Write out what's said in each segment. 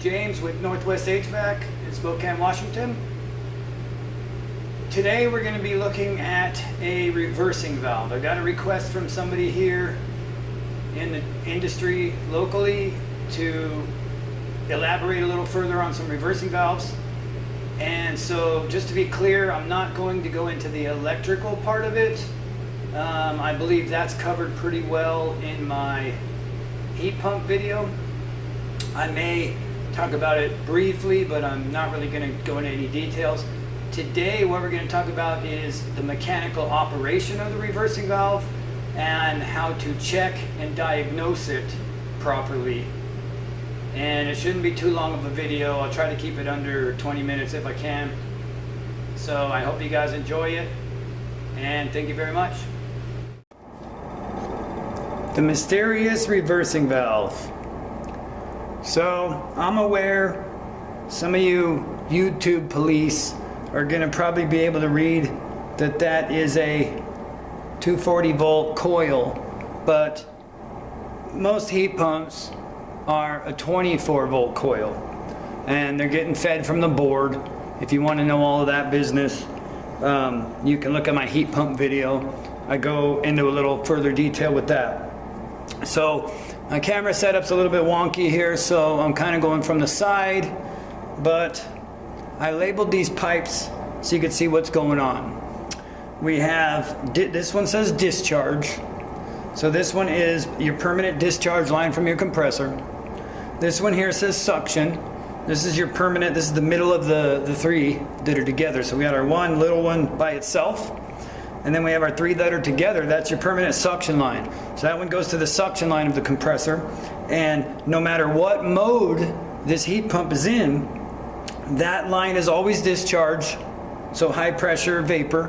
James with Northwest HVAC in Spokane, Washington. Today we're going to be looking at a reversing valve. I got a request from somebody here in the industry locally to elaborate a little further on some reversing valves. And so just to be clear, I'm not going to go into the electrical part of it. I believe that's covered pretty well in my heat pump video. I may talk about it briefly, but I'm not really going to go into any details. Today what we're going to talk about is the mechanical operation of the reversing valve and how to check and diagnose it properly. And it shouldn't be too long of a video. I'll try to keep it under 20 minutes if I can. So I hope you guys enjoy it, and thank you very much. The mysterious reversing valve. So I'm aware some of you YouTube police are going to probably be able to read that that is a 240 volt coil, but most heat pumps are a 24 volt coil, and they're getting fed from the board. If you want to know all of that business, you can look at my heat pump video. I go into a little further detail with that. So my camera setup's a little bit wonky here, so I'm kind of going from the side, but I labeled these pipes so you can see what's going on. We have, this one says discharge. So this one is your permanent discharge line from your compressor. This one here says suction. This is your permanent, this is the middle of the three that are together. So we got our one little one by itself, and then we have our three that are together. That's your permanent suction line. So that one goes to the suction line of the compressor, and no matter what mode this heat pump is in, that line is always discharge. So high pressure vapor,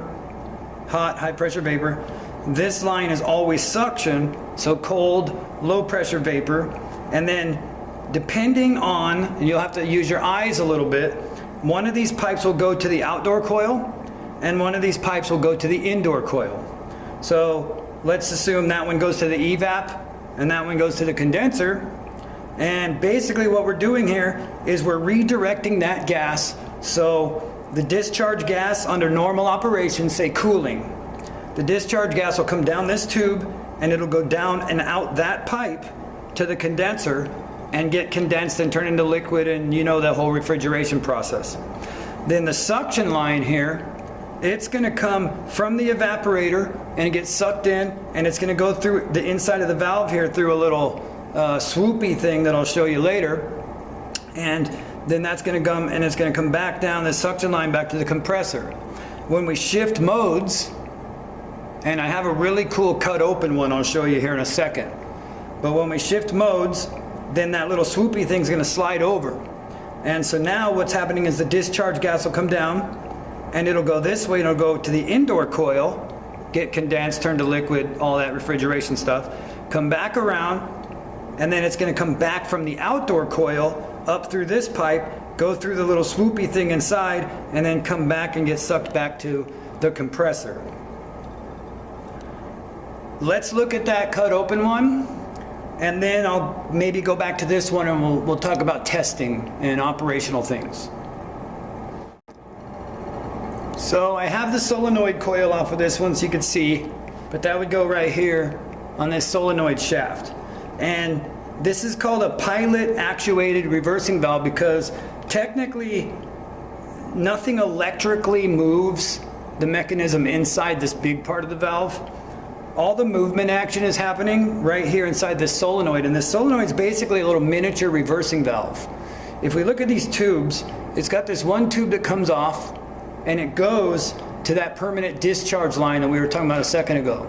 hot, high pressure vapor. This line is always suction, so cold, low pressure vapor. And then depending on, and you'll have to use your eyes a little bit, one of these pipes will go to the outdoor coil, and one of these pipes will go to the indoor coil. So let's assume that one goes to the evap, and that one goes to the condenser. And basically what we're doing here is we're redirecting that gas. So the discharge gas under normal operation, say cooling, the discharge gas will come down this tube, and it'll go down and out that pipe to the condenser and get condensed and turn into liquid, and you know that whole refrigeration process. Then the suction line here, it's going to come from the evaporator and it gets sucked in, and it's going to go through the inside of the valve here through a little swoopy thing that I'll show you later, and then that's going to come and it's going to come back down the suction line back to the compressor. When we shift modes, and I have a really cool cut open one I'll show you here in a second, but when we shift modes, then that little swoopy thing is going to slide over. And so now what's happening is the discharge gas will come down, and it'll go this way, and it'll go to the indoor coil, get condensed, turn to liquid, all that refrigeration stuff, come back around, and then it's going to come back from the outdoor coil up through this pipe, go through the little swoopy thing inside, and then come back and get sucked back to the compressor. Let's look at that cut open one, and then I'll maybe go back to this one, and we'll talk about testing and operational things. So I have the solenoid coil off of this one so you can see, but that would go right here on this solenoid shaft. And this is called a pilot actuated reversing valve because technically nothing electrically moves the mechanism inside this big part of the valve. All the movement action is happening right here inside this solenoid, and this solenoid is basically a little miniature reversing valve. If we look at these tubes, it's got this one tube that comes off, and it goes to that permanent discharge line that we were talking about a second ago.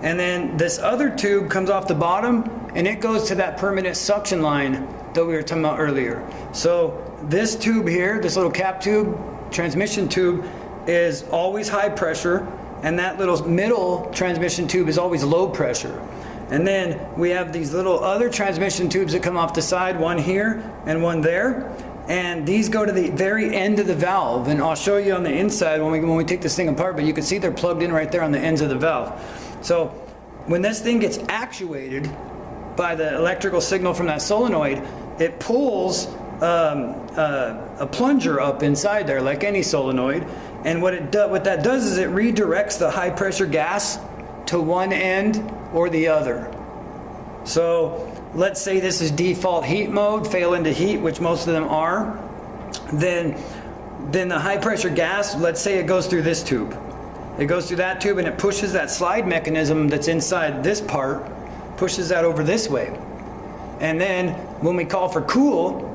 And then this other tube comes off the bottom, and it goes to that permanent suction line that we were talking about earlier. So this tube here, this little cap tube, transmission tube, is always high pressure, and that little middle transmission tube is always low pressure. And then we have these little other transmission tubes that come off the side, one here and one there, and these go to the very end of the valve, and I'll show you on the inside when we take this thing apart, but you can see they're plugged in right there on the ends of the valve. So when this thing gets actuated by the electrical signal from that solenoid, it pulls a plunger up inside there, like any solenoid. And what that does is it redirects the high pressure gas to one end or the other. So let's say this is default heat mode, fail into heat, which most of them are. Then the high pressure gas, let's say it goes through this tube. It goes through that tube and it pushes that slide mechanism that's inside this part, pushes that over this way. And then when we call for cool,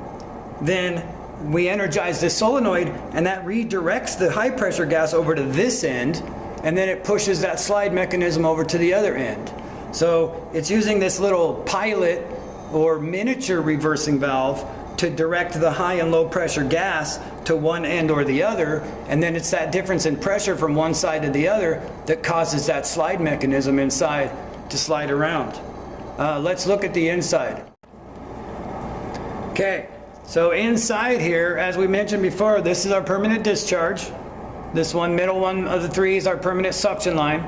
then we energize this solenoid and that redirects the high pressure gas over to this end, and then it pushes that slide mechanism over to the other end. So it's using this little pilot or miniature reversing valve to direct the high and low pressure gas to one end or the other, and then it's that difference in pressure from one side to the other that causes that slide mechanism inside to slide around. Let's look at the inside. Okay, so inside here, as we mentioned before, this is our permanent discharge. This one, middle one of the three, is our permanent suction line.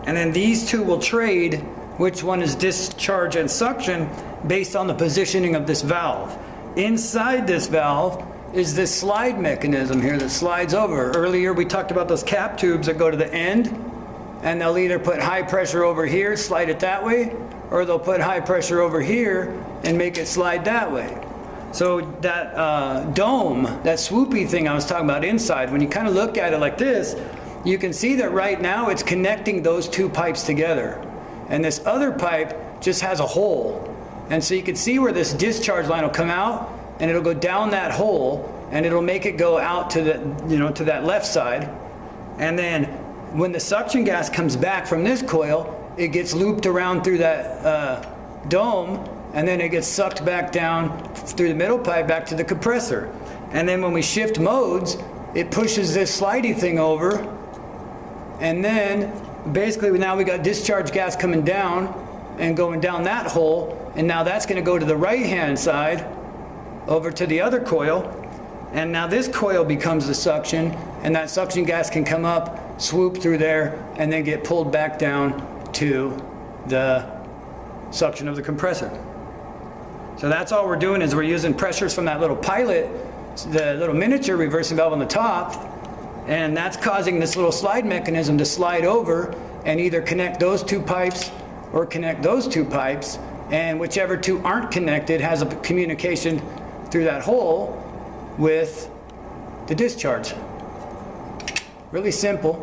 And then these two will trade which one is discharge and suction based on the positioning of this valve. Inside this valve is this slide mechanism here that slides over. Earlier we talked about those cap tubes that go to the end, and they'll either put high pressure over here, slide it that way, or they'll put high pressure over here and make it slide that way. So that dome, that swoopy thing I was talking about inside, when you kind of look at it like this, you can see that right now it's connecting those two pipes together. And this other pipe just has a hole. And so you can see where this discharge line will come out, and it'll go down that hole, and it'll make it go out to the, to that left side. And then when the suction gas comes back from this coil, it gets looped around through that dome, and then it gets sucked back down through the middle pipe back to the compressor. And then when we shift modes, it pushes this slidey thing over, and then basically now we got discharge gas coming down and going down that hole, and now that's going to go to the right hand side over to the other coil, and now this coil becomes the suction, and that suction gas can come up, swoop through there, and then get pulled back down to the suction of the compressor. So that's all we're doing, is we're using pressures from that little pilot, the little miniature reversing valve on the top, and that's causing this little slide mechanism to slide over and either connect those two pipes or connect those two pipes, and whichever two aren't connected has a communication through that hole with the discharge. Really simple.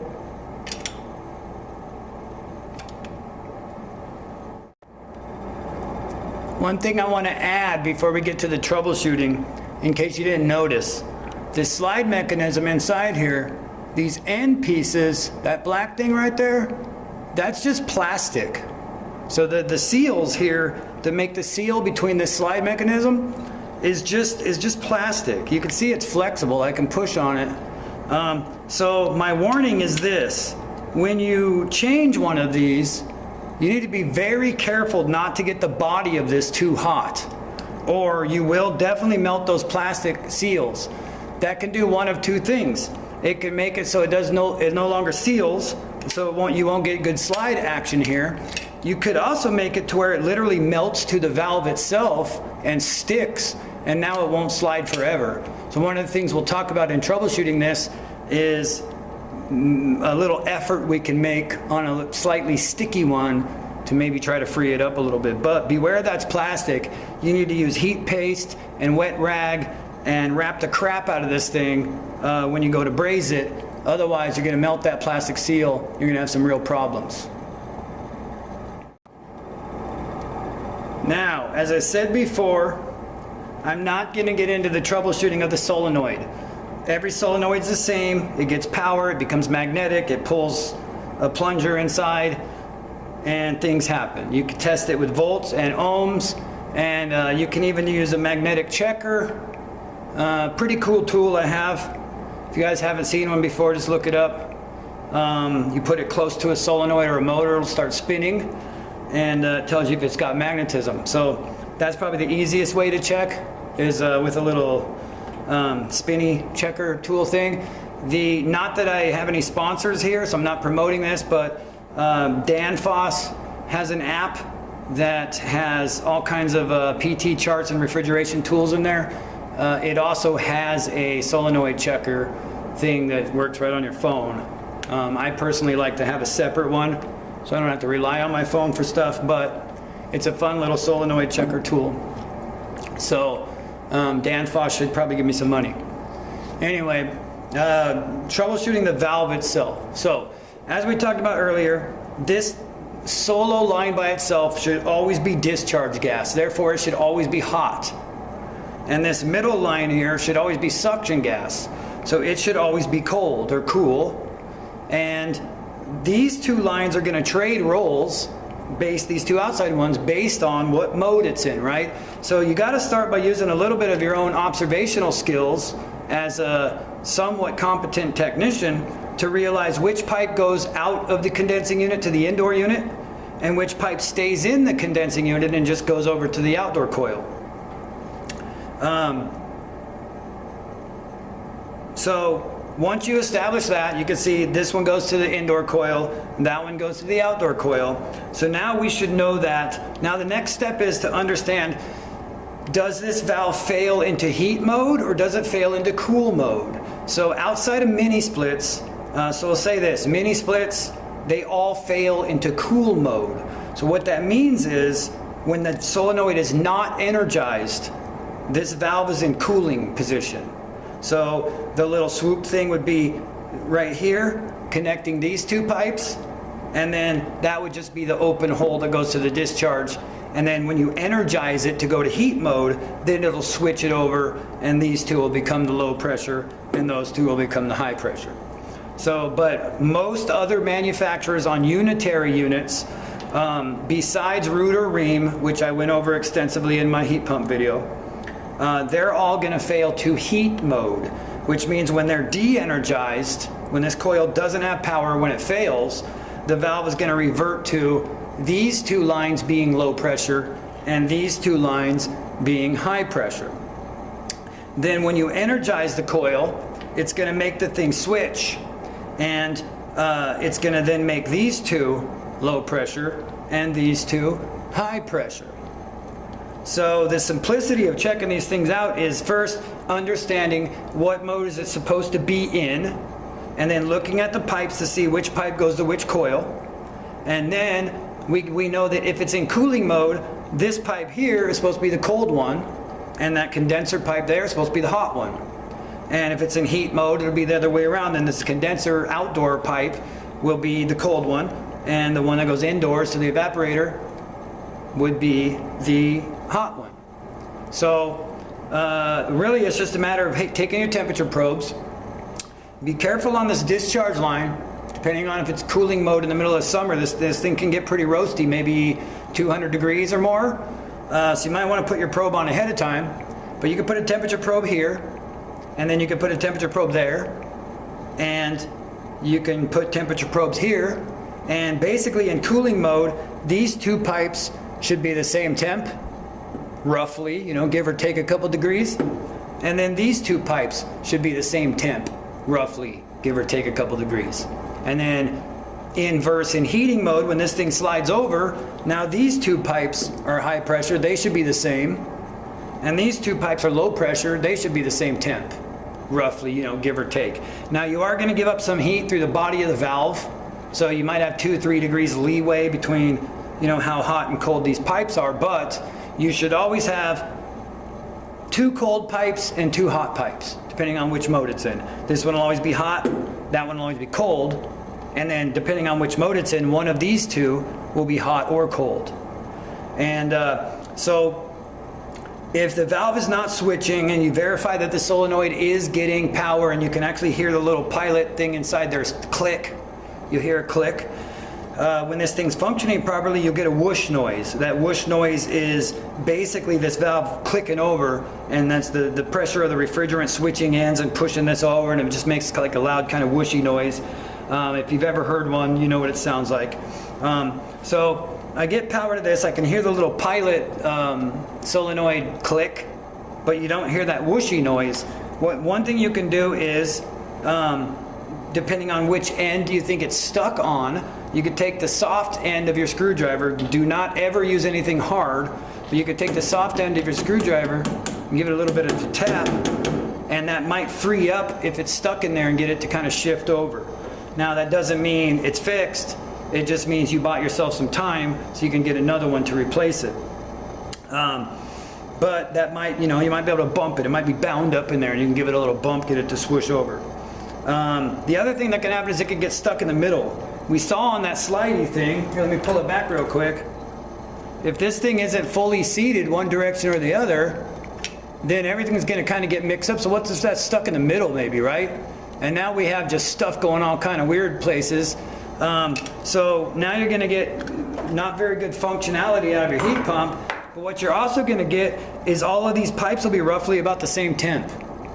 One thing I want to add before we get to the troubleshooting, in case you didn't notice, this slide mechanism inside here, these end pieces, that black thing right there, that's just plastic. So the seals here that make the seal between this slide mechanism is just plastic. You can see it's flexible. I can push on it. So my warning is this: when you change one of these, you need to be very careful not to get the body of this too hot, or you will definitely melt those plastic seals. That can do one of two things. It can make it so it no longer seals, so you won't get good slide action here. You could also make it to where it literally melts to the valve itself and sticks, and now it won't slide forever. So one of the things we'll talk about in troubleshooting this is a little effort we can make on a slightly sticky one to maybe try to free it up a little bit. But beware, that's plastic. You need to use heat paste and wet rag and wrap the crap out of this thing when you go to braze it. Otherwise, you're going to melt that plastic seal. You're going to have some real problems. Now, as I said before, I'm not going to get into the troubleshooting of the solenoid. Every solenoid's the same. It gets power, it becomes magnetic, it pulls a plunger inside, and things happen. You can test it with volts and ohms, and you can even use a magnetic checker. Pretty cool tool I have. If you guys haven't seen one before, just look it up. You put it close to a solenoid or a motor, it'll start spinning, and it tells you if it's got magnetism. So that's probably the easiest way to check, is with a little spinny checker tool thing. Not that I have any sponsors here, so I'm not promoting this, but Danfoss has an app that has all kinds of PT charts and refrigeration tools in there. It also has a solenoid checker thing that works right on your phone. I personally like to have a separate one so I don't have to rely on my phone for stuff, but it's a fun little solenoid checker tool. So Dan Foss should probably give me some money. Anyway, troubleshooting the valve itself. So as we talked about earlier, this solo line by itself should always be discharge gas, therefore it should always be hot. And this middle line here should always be suction gas, so it should always be cold or cool. And these two lines are going to trade roles, these two outside ones, based on what mode it's in, right? So you got to start by using a little bit of your own observational skills as a somewhat competent technician to realize which pipe goes out of the condensing unit to the indoor unit and which pipe stays in the condensing unit and just goes over to the outdoor coil. So once you establish that, you can see this one goes to the indoor coil, that one goes to the outdoor coil. So now we should know that. Now the next step is to understand, does this valve fail into heat mode or does it fail into cool mode? So outside of mini splits, so we'll say this, mini splits, they all fail into cool mode. So what that means is when the solenoid is not energized, this valve is in cooling position. So the little swoop thing would be right here, connecting these two pipes, and then that would just be the open hole that goes to the discharge. And then when you energize it to go to heat mode, then it'll switch it over, and these two will become the low pressure, and those two will become the high pressure. So, but most other manufacturers on unitary units, besides Root or Rheem, which I went over extensively in my heat pump video, they're all going to fail to heat mode, which means when they're de-energized, when this coil doesn't have power, when it fails, the valve is going to revert to these two lines being low pressure and these two lines being high pressure. Then when you energize the coil, it's going to make the thing switch, and it's going to then make these two low pressure and these two high pressure. So the simplicity of checking these things out is first understanding what mode is it supposed to be in, and then looking at the pipes to see which pipe goes to which coil. And then we know that if it's in cooling mode, this pipe here is supposed to be the cold one, and that condenser pipe there is supposed to be the hot one. And if it's in heat mode, it'll be the other way around, and this condenser outdoor pipe will be the cold one, and the one that goes indoors to the evaporator would be the hot one. So really it's just a matter of taking your temperature probes. Be careful on this discharge line, depending on if it's cooling mode in the middle of summer. This thing can get pretty roasty, maybe 200 degrees or more. So you might want to put your probe on ahead of time, but you can put a temperature probe here, and then you can put a temperature probe there, and you can put temperature probes here. And basically in cooling mode, these two pipes should be the same temp, roughly, you know, give or take a couple degrees. And then these two pipes should be the same temp, roughly, give or take a couple degrees. And then inverse in heating mode, when this thing slides over, now these two pipes are high pressure, they should be the same. And these two pipes are low pressure, they should be the same temp, roughly, you know, give or take. Now you are going to give up some heat through the body of the valve, so you might have 2 or 3 degrees leeway between, you know, how hot and cold these pipes are, but you should always have 2 cold pipes and 2 hot pipes, depending on which mode it's in. This one will always be hot, that one will always be cold, and then depending on which mode it's in, one of these two will be hot or cold. And so if the valve is not switching and you verify that the solenoid is getting power, and you can actually hear the little pilot thing inside there click, you hear a click. When this thing's functioning properly, you'll get a whoosh noise. That whoosh noise is basically this valve clicking over, and that's the pressure of the refrigerant switching ends and pushing this over, and it just makes like a loud kind of whooshy noise. If you've ever heard one, you know what it sounds like. So I get power to this, I can hear the little pilot solenoid click, but you don't hear that whooshy noise. One thing you can do is, depending on which end you think it's stuck on, you could take the soft end of your screwdriver. Do not ever use anything hard, but you could take the soft end of your screwdriver and give it a little bit of a tap, and that might free up if it's stuck in there and get it to kind of shift over. Now that doesn't mean it's fixed. It just means you bought yourself some time so you can get another one to replace it. But that might, you might be able to bump it. It might be bound up in there, and you can give it a little bump, get it to swoosh over. The other thing that can happen is it can get stuck in the middle. We saw on that slidey thing, here, let me pull it back real quick. If this thing isn't fully seated one direction or the other, then everything's going to kind of get mixed up. So what's that stuck in the middle maybe, right? And now we have just stuff going all kind of weird places. So now you're going to get not very good functionality out of your heat pump. But what you're also going to get is all of these pipes will be roughly about the same temp.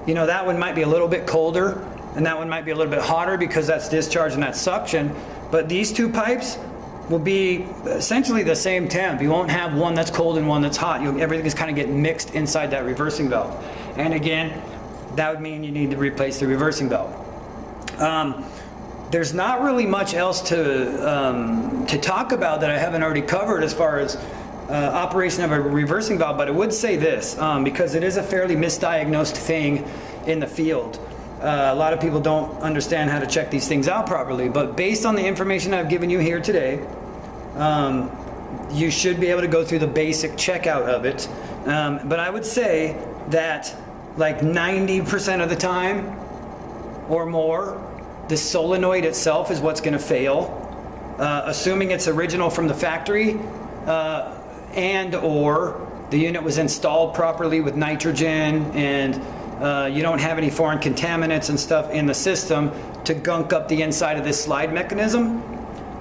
That one might be a little bit colder, and that one might be a little bit hotter because that's discharge and that's suction. But these two pipes will be essentially the same temp. You won't have one that's cold and one that's hot. Everything is kind of getting mixed inside that reversing valve. And again, that would mean you need to replace the reversing valve. There's not really much else to talk about that I haven't already covered as far as operation of a reversing valve, but I would say this, because it is a fairly misdiagnosed thing in the field. A lot of people don't understand how to check these things out properly, but based on the information I've given you here today, you should be able to go through the basic checkout of it. But I would say that like 90% of the time or more, the solenoid itself is what's going to fail, assuming it's original from the factory, and or the unit was installed properly with nitrogen, and you don't have any foreign contaminants and stuff in the system to gunk up the inside of this slide mechanism,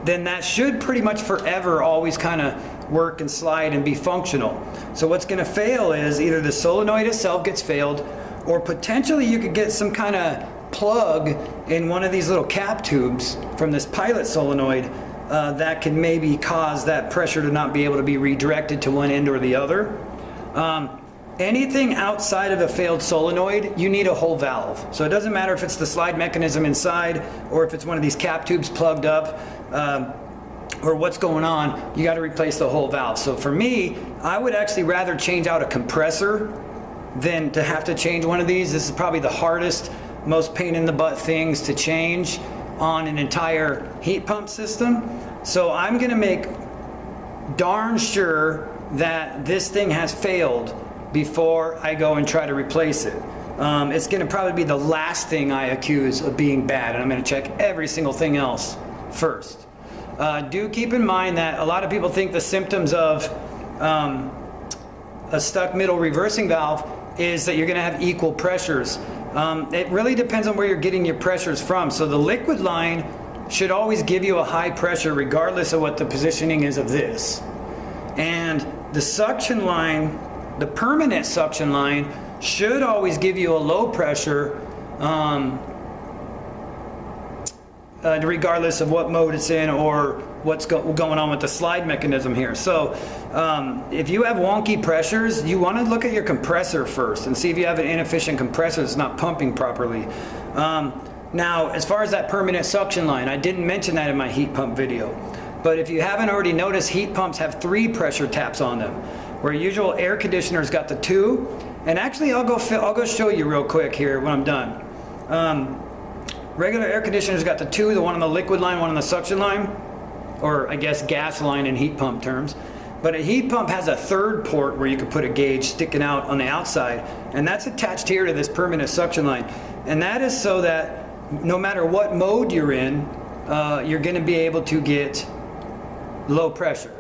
then that should pretty much forever always kind of work and slide and be functional. So what's going to fail is either the solenoid itself gets failed, or potentially you could get some kind of plug in one of these little cap tubes from this pilot solenoid that can maybe cause that pressure to not be able to be redirected to one end or the other. Anything outside of a failed solenoid, you need a whole valve. So it doesn't matter if it's the slide mechanism inside or if it's one of these cap tubes plugged up or what's going on, you got to replace the whole valve. So for me, I would actually rather change out a compressor than to have to change one of these. This is probably the hardest, most pain in the butt things to change on an entire heat pump system. So I'm going to make darn sure that this thing has failed before I go and try to replace it. It's going to probably be the last thing I accuse of being bad, and I'm going to check every single thing else first. Do keep in mind that a lot of people think the symptoms of a stuck middle reversing valve is that you're going to have equal pressures. It really depends on where you're getting your pressures from. So the liquid line should always give you a high pressure regardless of what the positioning is of this. And the suction line, the permanent suction line, should always give you a low pressure regardless of what mode it's in or what's going on with the slide mechanism here. So if you have wonky pressures, you want to look at your compressor first and see if you have an inefficient compressor that's not pumping properly. Now, as far as that permanent suction line, I didn't mention that in my heat pump video, but if you haven't already noticed, heat pumps have 3 pressure taps on them, where usual air conditioner's got the 2. And actually, I'll go show you real quick here when I'm done. Regular air conditioner's got the 2, the one on the liquid line, one on the suction line, or I guess gas line in heat pump terms. But a heat pump has a 3rd port where you can put a gauge sticking out on the outside, and that's attached here to this permanent suction line. And that is so that no matter what mode you're in, you're going to be able to get low pressure.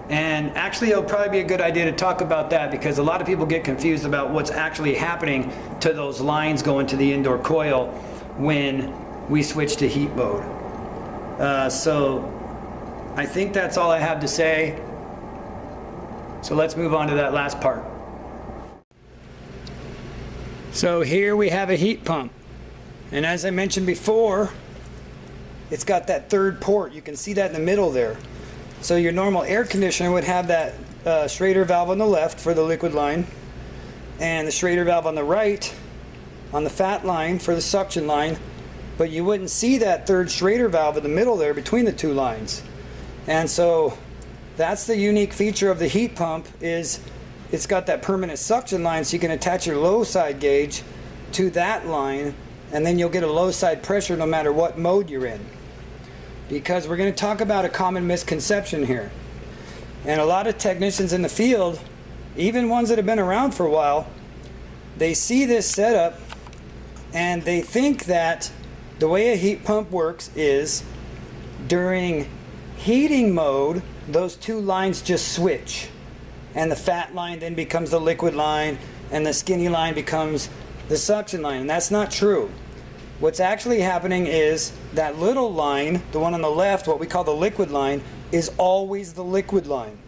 And actually, it'll probably be a good idea to talk about that, because a lot of people get confused about what's actually happening to those lines going to the indoor coil when we switch to heat mode. So I think that's all I have to say. So let's move on to that last part. So here we have a heat pump. And as I mentioned before, it's got that 3rd port. You can see that in the middle there. So your normal air conditioner would have that Schrader valve on the left for the liquid line, and the Schrader valve on the right on the fat line for the suction line, but you wouldn't see that third Schrader valve in the middle there between the two lines. And so that's the unique feature of the heat pump, is it's got that permanent suction line, so you can attach your low side gauge to that line, and then you'll get a low side pressure no matter what mode you're in. Because we're going to talk about a common misconception here. And a lot of technicians in the field, even ones that have been around for a while, they see this setup and they think that the way a heat pump works is during heating mode, those two lines just switch. And the fat line then becomes the liquid line, and the skinny line becomes the suction line. And that's not true. What's actually happening is that little line, the one on the left, what we call the liquid line, is always the liquid line.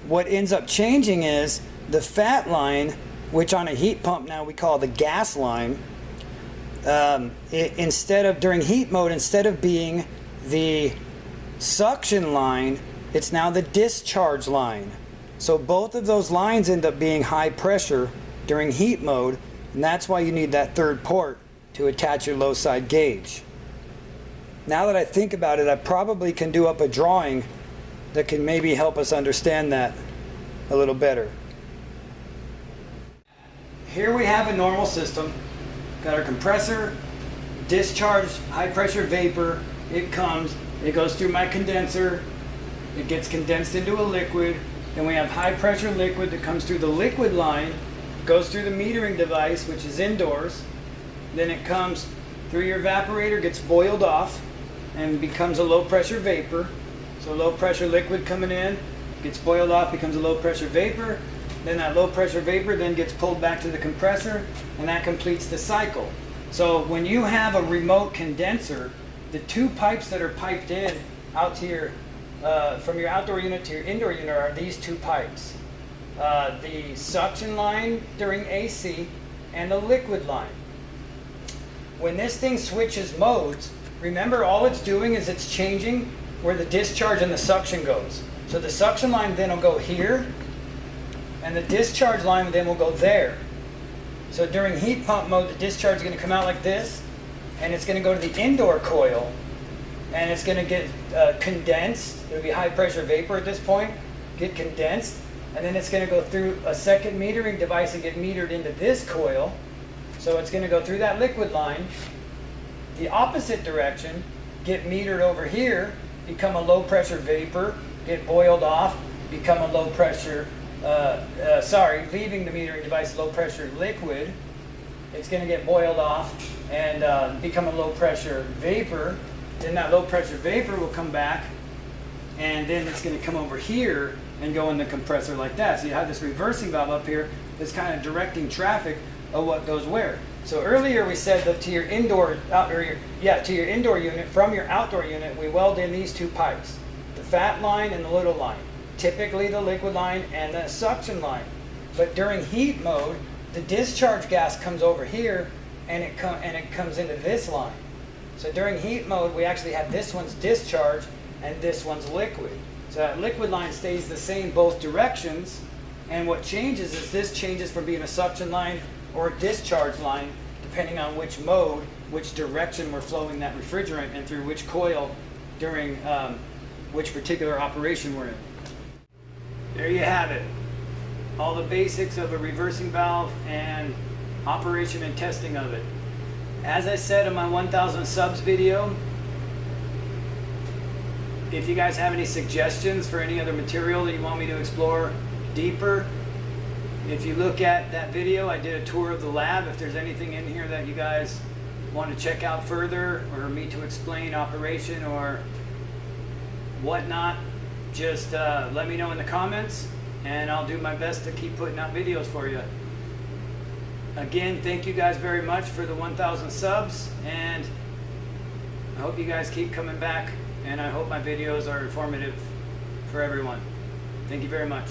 What ends up changing is the fat line, which on a heat pump now we call the gas line. Instead of, during heat mode, instead of being the suction line, it's now the discharge line. So both of those lines end up being high pressure during heat mode, and that's why you need that third port to attach your low side gauge. Now that I think about it, I probably can do up a drawing that can maybe help us understand that a little better. Here we have a normal system. Got our compressor, discharge, high pressure vapor. It comes, it goes through my condenser, it gets condensed into a liquid. Then we have high pressure liquid that comes through the liquid line, goes through the metering device, which is indoors. Then it comes through your evaporator, gets boiled off, and becomes a low pressure vapor. So low pressure liquid coming in, gets boiled off, becomes a low pressure vapor. Then that low pressure vapor then gets pulled back to the compressor, and that completes the cycle. So when you have a remote condenser, the two pipes that are piped in out to your, from your outdoor unit to your indoor unit are these two pipes. The suction line during AC and the liquid line. When this thing switches modes, remember all it's doing is it's changing where the discharge and the suction goes. So the suction line then will go here, and the discharge line then will go there. So during heat pump mode, the discharge is going to come out like this, and it's going to go to the indoor coil, and it's going to get condensed. It'll be high pressure vapor at this point, get condensed, and then it's going to go through a second metering device and get metered into this coil. So it's going to go through that liquid line, the opposite direction, get metered over here, become a low pressure vapor, get boiled off, become a low pressure, leaving the metering device low pressure liquid. It's going to get boiled off and become a low pressure vapor. Then that low pressure vapor will come back, and then it's going to come over here and go in the compressor like that. So you have this reversing valve up here that's kind of directing traffic of what goes where. So earlier we said that to your indoor, to your indoor unit, from your outdoor unit, we weld in these two pipes, the fat line and the little line. Typically the liquid line and the suction line. But during heat mode, the discharge gas comes over here, and it comes into this line. So during heat mode, we actually have this one's discharge and this one's liquid. So that liquid line stays the same both directions, and what changes is this changes from being a suction line or a discharge line, depending on which mode, which direction we're flowing that refrigerant and through which coil during which particular operation we're in. There you have it. All the basics of a reversing valve and operation and testing of it. As I said in my 1000 subs video, if you guys have any suggestions for any other material that you want me to explore deeper, if you look at that video, I did a tour of the lab. If there's anything in here that you guys want to check out further, or me to explain operation or whatnot, just let me know in the comments, and I'll do my best to keep putting out videos for you. Again, thank you guys very much for the 1000 subs, and I hope you guys keep coming back, and I hope my videos are informative for everyone. Thank you very much.